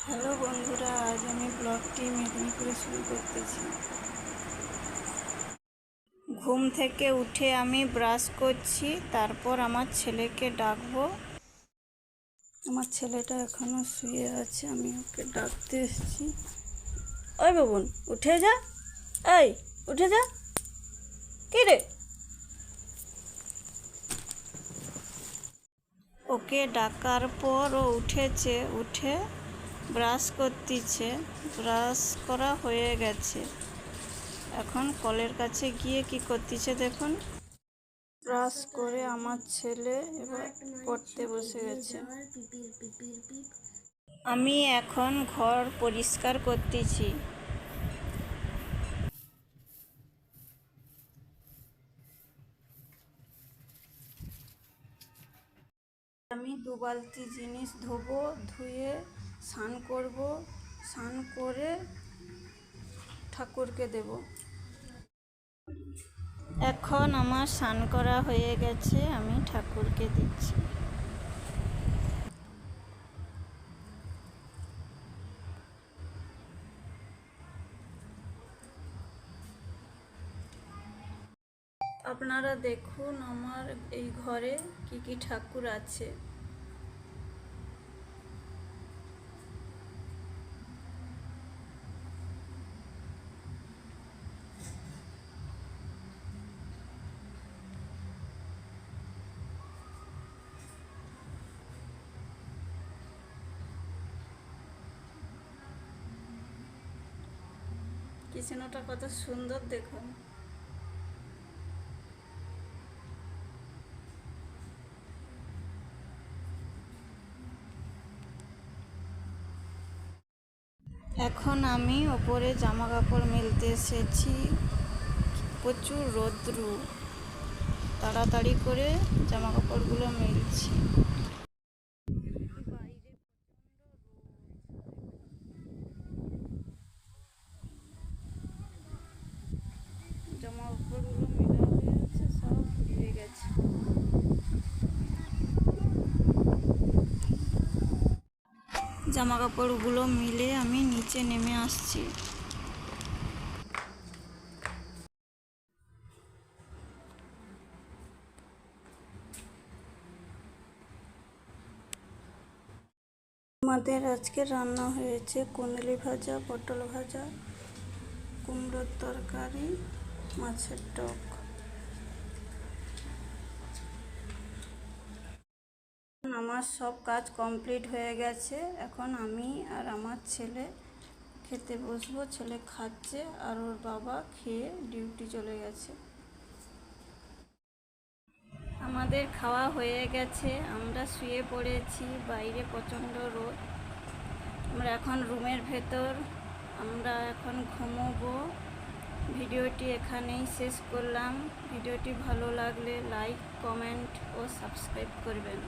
Hello বন্ধুরা, আজ আমি ব্লগটি মেদিনীপুরে শুরু করতেছি। ঘুম থেকে উঠে আমি ব্রাশ করছি, তারপর আমার ছেলেকে ডাকবো। আমার ছেলেটা এখনো শুয়ে আছে, আমি ওকে ডাকতে এসেছি। ওই বাবুন, উঠে যা, এই উঠে যা। কি রে? ওকে ডাকার পর ও উঠেছে, উঠে ব্রাশ করতেছে। ব্রাশ করা হয়ে গেছে, এখন কলের কাছে গিয়ে কি করতেছে দেখুন। ব্রাশ করে আমার ছেলে এবার পড়তে বসে গেছে। আমি এখন ঘর পরিষ্কার করতেছি। আমি 2 বালতি জিনিস ধোবো, ধুয়ে স্নান করব, স্নান করে ঠাকুরকে দেব। এখন আমার স্নান করা হয়ে গেছে, আমি ঠাকুরকে দিচ্ছি। আপনারা দেখুন আমার এই ঘরে কি কি ঠাকুর আছে। কিচেনটা কত সুন্দর দেখুন। এখন আমি ওপরে জামা কাপড় মেলতে এসেছি। প্রচুর রৌদ্র, তাড়াতাড়ি করে জামা কাপড়গুলো মেলছি। জামা কাপড়গুলো মেলা হয়ে গেছে, সব ধুয়ে গেছে। জামা কাপড়গুলো মিলে আমি নিচে নেমে আসছি। আমাদের আজকে রান্না হয়েছে কুঁদলি ভাজা, পটল ভাজা, কুমড়োর তরকারি, মাছের টক। আমার সব কাজ কমপ্লিট হয়ে গেছে, এখন আমি আর আমার ছেলে খেতে বসবো। ছেলে খাচ্ছে আর ওর বাবা খেয়ে ডিউটি চলে গেছে। আমাদের খাওয়া হয়ে গেছে, আমরা শুয়ে পড়েছি। বাইরে প্রচণ্ড রোদ। আমরা এখন রুমের ভেতর, আমরা এখন ঘুমোবো। ভিডিওটি এখানেই শেষ করলাম। ভিডিওটি ভালো লাগলে লাইক, কমেন্ট ও সাবস্ক্রাইব করবেন।